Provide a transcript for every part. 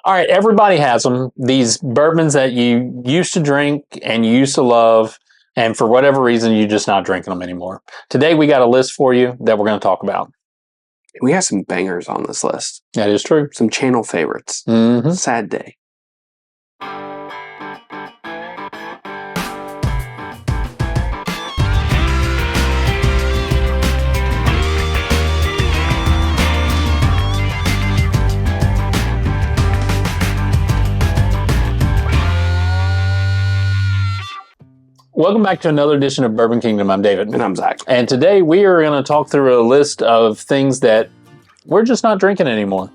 All right, everybody has them. These bourbons that you used to drink and you used to love, and for whatever reason, you're just not drinking them anymore. Today, we got a list for you that we're going to talk about. We have some bangers on this list. That is true. Some channel favorites. Mm-hmm. Sad day. Welcome back to another edition of Bourbon Kingdom. I'm David. And I'm Zach. And today we are going to talk through a list of things that we're just not drinking anymore.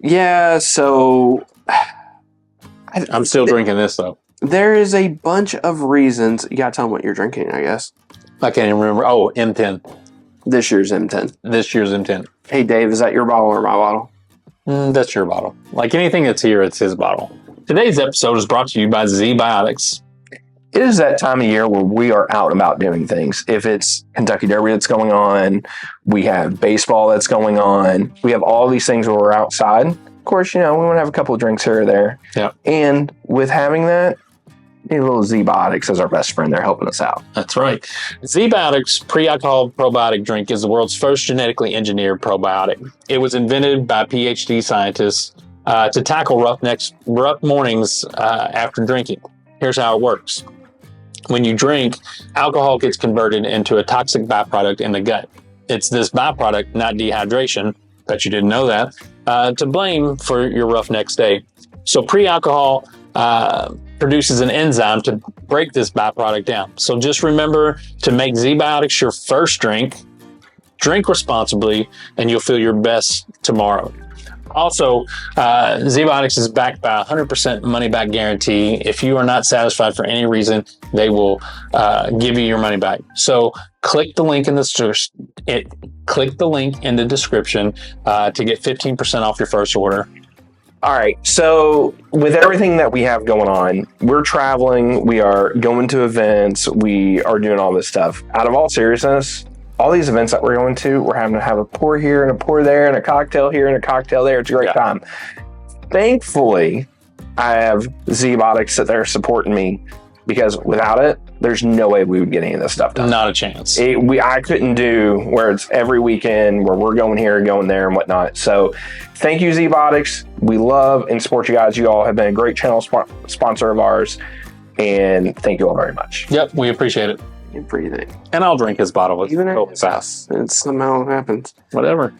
Yeah, so... I'm still drinking this, though. There is a bunch of reasons. You got to tell them what you're drinking, I guess. I can't even remember. Oh, M10. This year's M10. This year's M10. Hey, Dave, is that your bottle or my bottle? That's your bottle. Like anything that's here, it's his bottle. Today's episode is brought to you by Z-Biotics. It is that time of year where we are out and about doing things. If it's Kentucky Derby that's going on, we have baseball that's going on. We have all these things where we're outside. Of course, we want to have a couple of drinks here or there. Yeah. And with having that, a little Z-Biotics is our best friend. They're helping us out. That's right. Z-Biotics pre-alcohol probiotic drink is the world's first genetically engineered probiotic. It was invented by PhD scientists to tackle rough mornings after drinking. Here's how it works. When you drink, alcohol gets converted into a toxic byproduct in the gut. It's this byproduct, not dehydration, bet you didn't know that, to blame for your rough next day. So pre-alcohol produces an enzyme to break this byproduct down. So just remember to make Z-Biotics your first drink, drink responsibly, and you'll feel your best tomorrow. Also, Z-Biotics is backed by a 100% money-back guarantee. If you are not satisfied for any reason, they will give you your money back. So click the link in the description to get 15% off your first order. All right. So with everything that we have going on, we're traveling, we are going to events, we are doing all this stuff. Out of all seriousness, all these events that we're going to, we're having to have a pour here and a pour there and a cocktail here and a cocktail there. It's a great time. Thankfully, I have Z-Biotics that they're supporting me, because without it, there's no way we would get any of this stuff done. Not a chance. I couldn't do where it's every weekend where we're going here, going there and whatnot. So thank you, Z-Biotics. We love and support you guys. You all have been a great channel sponsor of ours. And thank you all very much. Yep, we appreciate it. Breathing. And I'll drink his bottle. Even at his house. It somehow happens. Whatever.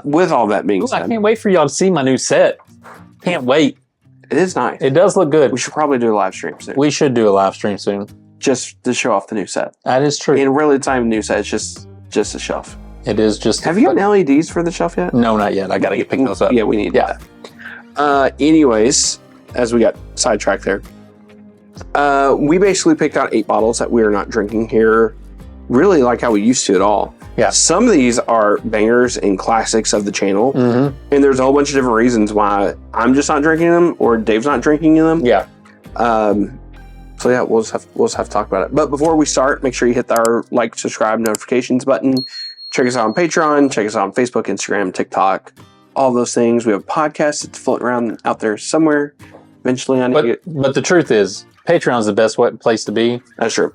With all that being said, I can't wait for y'all to see my new set. Can't wait. It is nice. It does look good. We should probably do a live stream soon. We should do a live stream soon. Just to show off the new set. That is true. And really, it's not even a new set. It's just a shelf. It is just... Have you gotten LEDs for the shelf yet? No, not yet. I got to get pick those up. Yeah, we need that. Anyways, as we got sidetracked there, we basically picked out 8 bottles that we are not drinking here, really like how we used to at all. Yeah. Some of these are bangers and classics of the channel, and there's a whole bunch of different reasons why I'm just not drinking them or Dave's not drinking them. Yeah. So yeah, we'll just have to talk about it. But before we start, make sure you hit our like, subscribe, notifications button. Check us out on Patreon. Check us out on Facebook, Instagram, TikTok, all those things. We have a podcast that's floating around out there somewhere. Eventually, but the truth is, Patreon's the best place to be. That's true.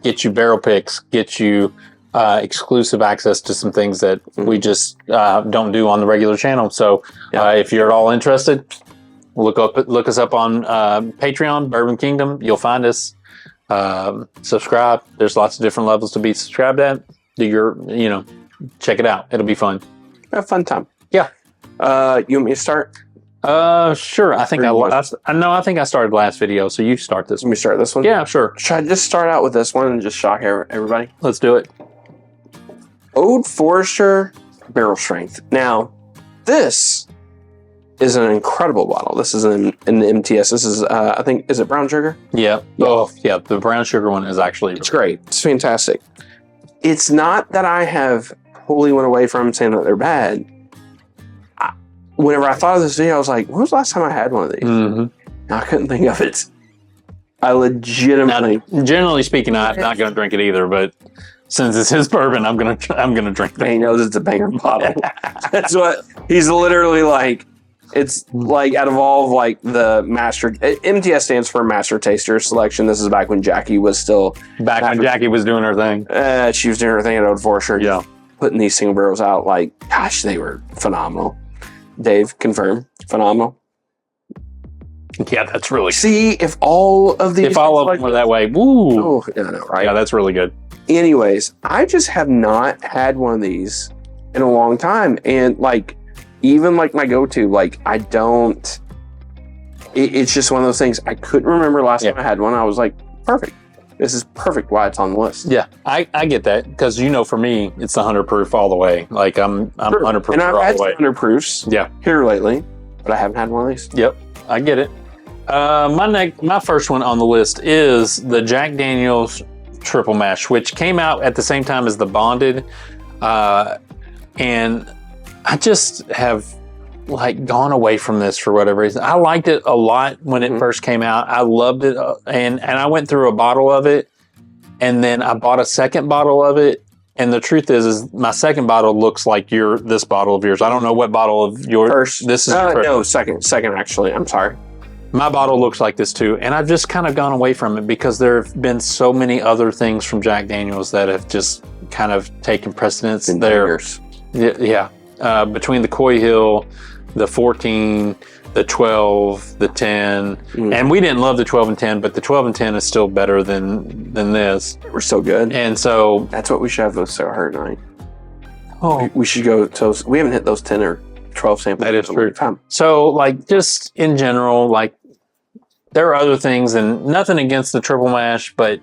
Get you barrel picks, get you exclusive access to some things that we just don't do on the regular channel. So if you're at all interested, look us up on Patreon, Bourbon Kingdom. You'll find us. Subscribe. There's lots of different levels to be subscribed at. Check it out. It'll be fun. Have a fun time. Yeah. You want me to start? Sure. I think I think I started last video, so you start this Let one. me start this one? Yeah, sure. Should I just start out with this one and just shock everybody? Let's do it. Old Forester Barrel Strength. Now, this is an incredible bottle. This is an MTS. This is, I think, is it brown sugar? Yeah. Oh, yeah. The brown sugar one is actually... It's great. It's fantastic. It's not that I have wholly went away from saying that they're bad. Whenever I thought of this video, I was like, when was the last time I had one of these? Mm-hmm. I couldn't think of it. I legitimately... Now, generally speaking, I'm not going to drink it either, but since it's his bourbon, I'm gonna drink it. He knows it's a banger bottle. That's what... He's literally like, It's like out of all of like the master, MTS stands for Master Taster Selection. This is back when Jackie was still When Jackie was doing her thing. She was doing her thing at Old Forester. Yeah. Putting these single barrels out, like, gosh, they were phenomenal. Dave, confirm, phenomenal. Yeah, that's really. See, if all of these, If all of them were that way, woo. oh, yeah, I know, right? Yeah, that's really good. Anyways, I just have not had one of these in a long time, and like, even like my go-to, like, I don't. It's just one of those things. I couldn't remember last time I had one. I was like, perfect. This is perfect. Why it's on the list. Yeah, I get that because for me, it's 100 proof all the way. Like I'm 100 proof and I've all had the way. 100 proofs. Yeah, here lately, but I haven't had one of these. Yep, I get it. My first one on the list is the Jack Daniel's Triple Mash, which came out at the same time as the Bonded, and I just have like gone away from this for whatever reason. I liked it a lot when it first came out. I loved it, and I went through a bottle of it, and then I bought a second bottle of it. And the truth is my second bottle looks like this bottle of yours. I don't know what bottle of yours. First, this is no, second actually. I'm sorry. My bottle looks like this too, and I've just kind of gone away from it because there have been so many other things from Jack Daniel's that have just kind of taken precedence there. Yeah. Between the Coy Hill, the 14, the 12, the 10, and we didn't love the 12 and 10, but the 12 and 10 is still better than this. We're so good, and so that's what we should have those Hard Night. Oh, we should go to. We haven't hit those 10 or 12 samples. That is true. So, like, just in general, like, there are other things, and nothing against the Triple Mash, but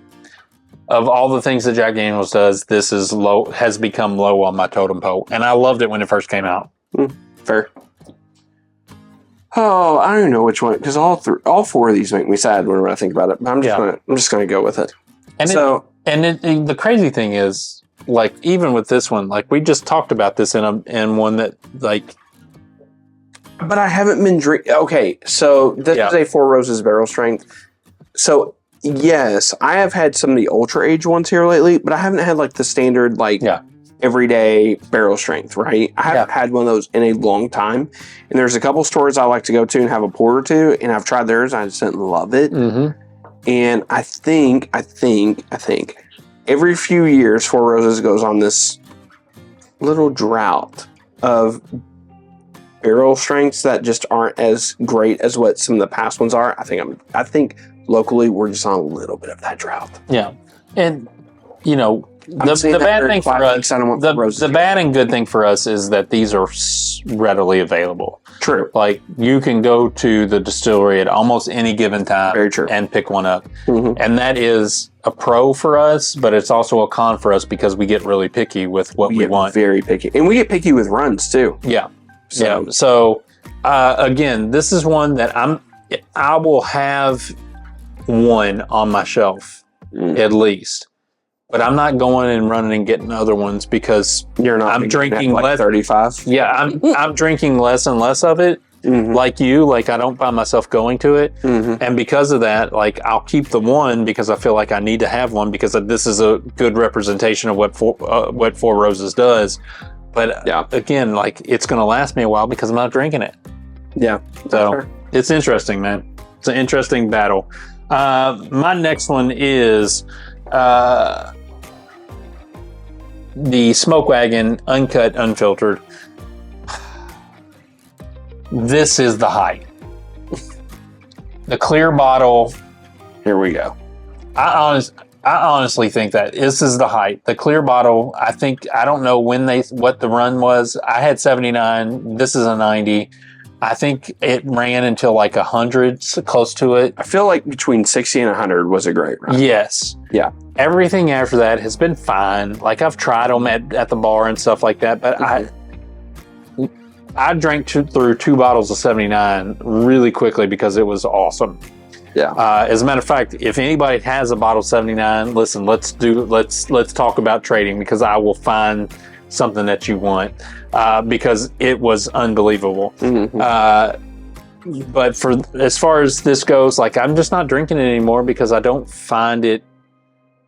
of all the things that Jack Daniel's does, this is has become low on my totem pole, and I loved it when it first came out. Fair. Oh, I don't even know which one, because all four of these make me sad whenever I think about it. But I'm just gonna go with it. And the crazy thing is, like, even with this one, like, we just talked about this in one that, like. But I haven't been drinking. Okay, so this is a Four Roses barrel strength. So yes, I have had some of the ultra aged ones here lately, but I haven't had like the standard everyday barrel strength. Right? I haven't had one of those in a long time. And there's a couple stores I like to go to and have a pour or two, and I've tried theirs. I just didn't love it. Mm-hmm. And I think every few years, Four Roses goes on this little drought of barrel strengths that just aren't as great as what some of the past ones are. I think locally we're just on a little bit of that drought. Yeah, and the bad thing for us, the bad and good thing for us is that these are readily available. True. Like, you can go to the distillery at almost any given time. Very true. And pick one up. Mm-hmm. And that is a pro for us, but it's also a con for us because we get really picky with what we want. Very picky. And we get picky with runs too. Yeah. So again, this is one that I will have one on my shelf at least. But I'm not going and running and getting other ones because I'm drinking like less. 35. Yeah, I'm drinking less and less of it. Mm-hmm. Like you, like, I don't find myself going to it, and because of that, like, I'll keep the one because I feel like I need to have one because this is a good representation of what Four Roses does. But again, like, it's going to last me a while because I'm not drinking it. Yeah, so it's interesting, man. It's an interesting battle. My next one is. The Smoke Wagon Uncut Unfiltered. This is the height. The clear bottle. Here we go. I honestly think that this is the height. The clear bottle. I don't know what the run was. I had 79. This is a 90. I think it ran until like 100, close to it. I feel like between 60 and 100 was a great run. Yes. Yeah. Everything after that has been fine. Like, I've tried them at the bar and stuff like that, but I drank through 2 bottles of 79 really quickly because it was awesome. Yeah. As a matter of fact, if anybody has a bottle of 79, listen, let's talk about trading because I will find something that you want because it was unbelievable. Mm-hmm. But as far as this goes, like, I'm just not drinking it anymore because I don't find it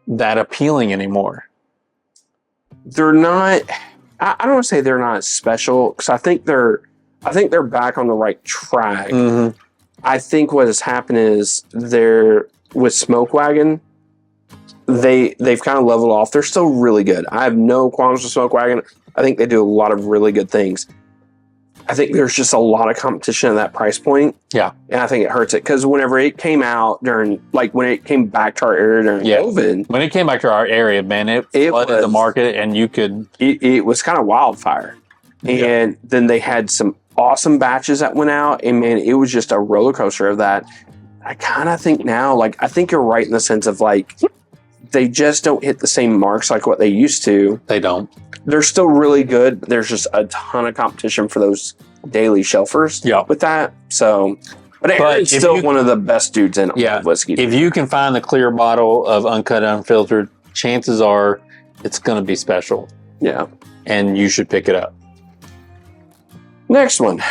that appealing anymore. They're not. I don't want to say they're not special because I think they're I think they're back on the right track. Mm-hmm. I think what has happened is they're with Smoke Wagon. They've kind of leveled off. They're still really good. I have no qualms with Smoke Wagon. I think they do a lot of really good things. I think there's just a lot of competition at that price point. Yeah. And I think it hurts it because whenever it came out during, like when it came back to our area during COVID. When it came back to our area, man, it flooded the market and you could... It was kind of wildfire. And then they had some awesome batches that went out. And man, it was just a roller coaster of that. I kind of think now, like, I think you're right in the sense of like, they just don't hit the same marks like what they used to. They don't. They're still really good, but there's just a ton of competition for those daily shelfers with that. So, but Aaron's still one of the best dudes in whiskey. If you can find the clear bottle of uncut, unfiltered, chances are it's going to be special. Yeah. And you should pick it up. Next one.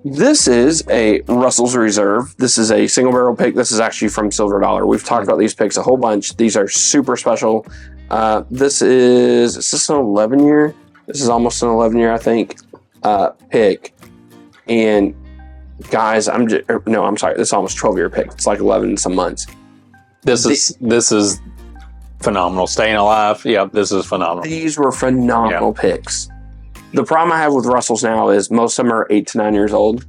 This is a Russell's Reserve. This is a single barrel pick. This is actually from Silver Dollar. We've talked about these picks a whole bunch. These are super special. Is this an 11 year? This is almost an 11 year, I think, pick. And guys, I'm sorry. This is almost 12 year pick. It's like 11 and some months. This is phenomenal. Staying alive. Yeah, this is phenomenal. These were phenomenal picks. The problem I have with Russells now is most of them are 8 to 9 years old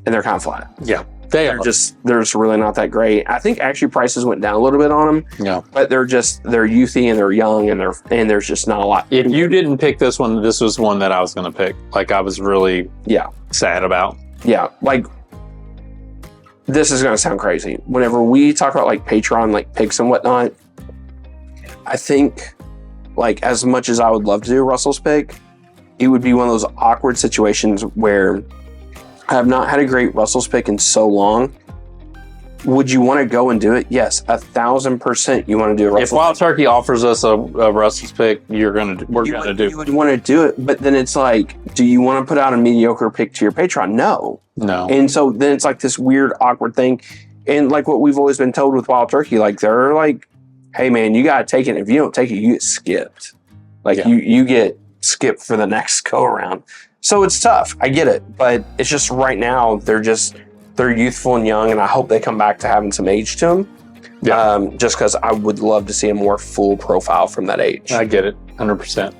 and they're kind of flat. Yeah. They're just really not that great. I think actually prices went down a little bit on them. Yeah. But they're youthy and they're young and there's just not a lot. If you didn't pick this one, this was one that I was going to pick. Like I was really sad about. Yeah. Like this is going to sound crazy. Whenever we talk about like Patreon, like picks and whatnot, I think like as much as I would love to do a Russell's pick, it would be one of those awkward situations where I have not had a great Russell's pick in so long. Would you want to go and do it? Yes, 1,000% you want to do a Russell's pick. If Wild Turkey offers us a Russell's pick, we're going to do it. You would want to do it, but then it's like, do you want to put out a mediocre pick to your Patreon? No. And so then it's like this weird, awkward thing. And like what we've always been told with Wild Turkey, like they're like, hey man, you got to take it. If you don't take it, you get skipped. Like you get skip for the next go around. So it's tough. I get it. But it's just right now, they're youthful and young, and I hope they come back to having some age to them. Yeah. Just because I would love to see a more full profile from that age. I get it. 100%.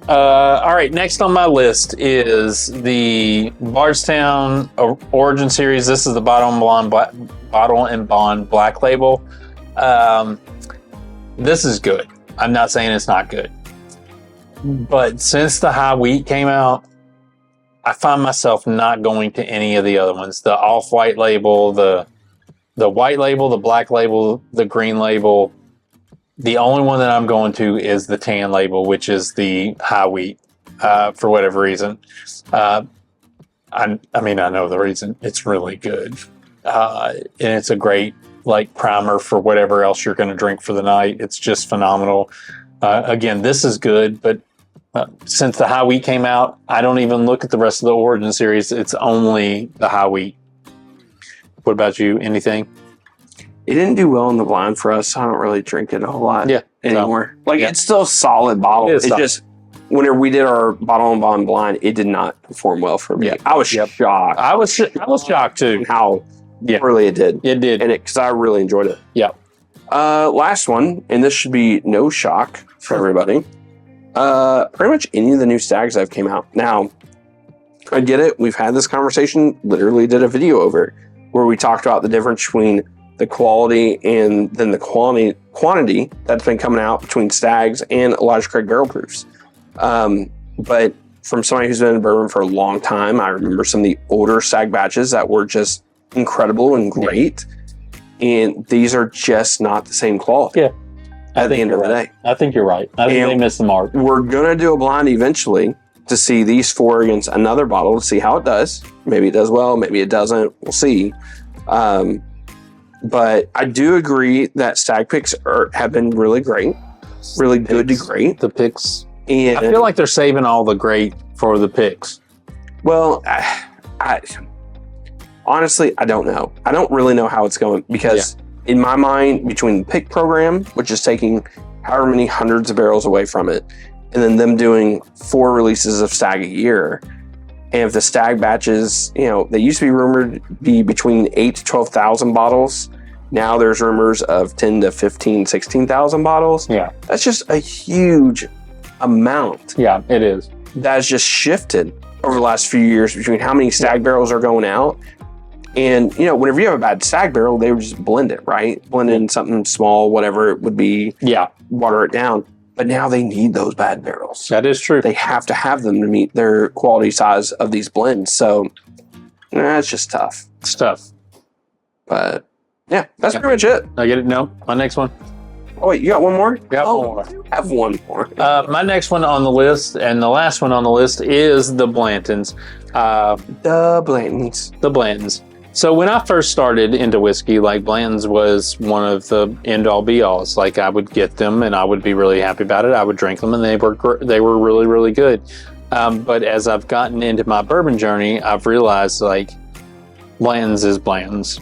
All right. Next on my list is the Barstown Origin series. This is the Bottle and Bond Black Label. This is good. I'm not saying it's not good. But since the high wheat came out, I find myself not going to any of the other ones. The off-white label, the white label, the black label, the green label. The only one that I'm going to is the tan label, which is the high wheat, for whatever reason. I know the reason. It's really good. And it's a great primer for whatever else you're going to drink for the night. It's just phenomenal. Again, this is good, but since the high wheat came out, I don't even look at the rest of the Origin series. It's only the high wheat. What about you? Anything? It didn't do well in the blind for us. So I don't really drink it a whole lot anymore. It's still a solid bottle. It's just whenever we did our Bottle and Bond blind, it did not perform well for me. I was shocked. I was shocked too. How poorly it did. It did. And because I really enjoyed it. Yeah. Last one, and this should be no shock for everybody. Pretty much any of the new Stags that have came out. Now, I get it. We've had this conversation, literally did a video over it, where we talked about the difference between the quality and then the quantity that's been coming out between Stags and Elijah Craig barrel proofs. But from somebody who's been in bourbon for a long time, I remember some of the older Stag batches that were just incredible and great. And these are just not the same quality. Yeah. At the end of the day. I think you're right. I think they missed the mark. We're going to do a blind eventually to see these four against another bottle to see how it does. Maybe it does well, maybe it doesn't. We'll see. But I do agree that Stag picks have been really great. Really good to great. The picks. And I feel like they're saving all the great for the picks. Well, I honestly, I don't know. I don't really know how it's going because in my mind, between the pick program, which is taking however many hundreds of barrels away from it, and then them doing 4 releases of Stag a year, And if the Stag batches, they used to be rumored to be between 8 to 12,000 bottles. Now there's rumors of 10 to 15, 16,000 bottles. Yeah. That's just a huge amount. Yeah, it is. That has just shifted over the last few years between how many Stag barrels are going out. And, whenever you have a bad Stag barrel, they would just blend it, right? Blend in something small, whatever it would be. Yeah. Water it down. But now they need those bad barrels. That is true. They have to have them to meet their quality size of these blends. So, it's just tough. It's tough. But, yeah, that's pretty much it. I get it. No, my next one. Oh, wait, you got one more? Got one more. I have one more. My next one on the list, and the last one on the list, is the Bllandens. The Bllandens. The Bllandens. So when I first started into whiskey, like, Bllandens was one of the end-all be-alls. Like, I would get them and I would be really happy about it. I would drink them and they were really, really good. But as I've gotten into my bourbon journey, I've realized, like, Blandens is Blandens.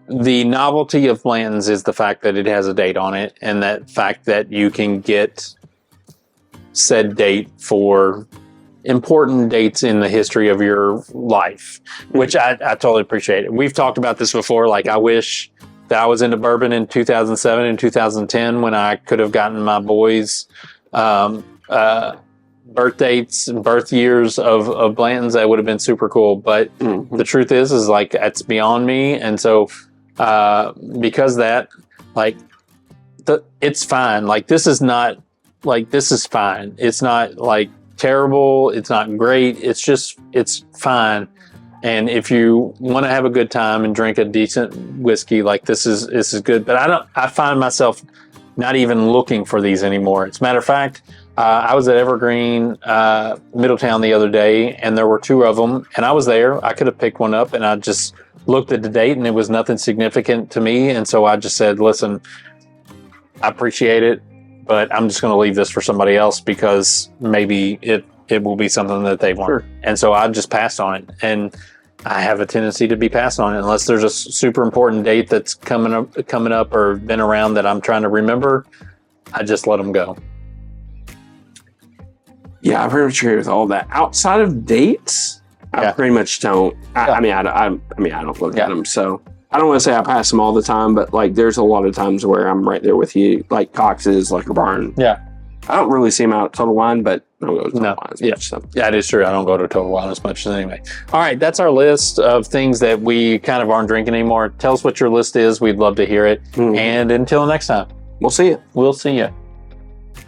The novelty of Blandens is the fact that it has a date on it, and that fact that you can get said date for important dates in the history of your life, which I totally appreciate. We've talked about this before. Like, I wish that I was into bourbon in 2007 and 2010 when I could have gotten my boys birth dates and birth years of Blandens. That would have been super cool. But the truth is like, it's beyond me. And so because that, like, it's fine. Like, this is fine. It's not like terrible. It's not great. It's fine. And if you want to have a good time and drink a decent whiskey, like, this is good. But I find myself not even looking for these anymore. As a matter of fact, I was at Evergreen, Middletown the other day, and there were 2 of them, and I was there. I could have picked one up, and I just looked at the date, and it was nothing significant to me. And so I just said, listen, I appreciate it, but I'm just going to leave this for somebody else because maybe it will be something that they want. Sure. And so I just passed on it. And I have a tendency to be passed on it unless there's a super important date that's coming up or been around that I'm trying to remember. I just let them go. Yeah, I pretty much agree with all that. Outside of dates, I pretty much don't. I don't look at them. So I don't want to say I pass them all the time, but, like, there's a lot of times where I'm right there with you, like Cox's, like a Barn. Yeah. I don't really see them out at Total Wine, but I don't go to Total Wine as much. So. Yeah, it is true. I don't go to Total Wine as much as anyway. All right, that's our list of things that we kind of aren't drinking anymore. Tell us what your list is. We'd love to hear it. And until next time. We'll see you. We'll see you.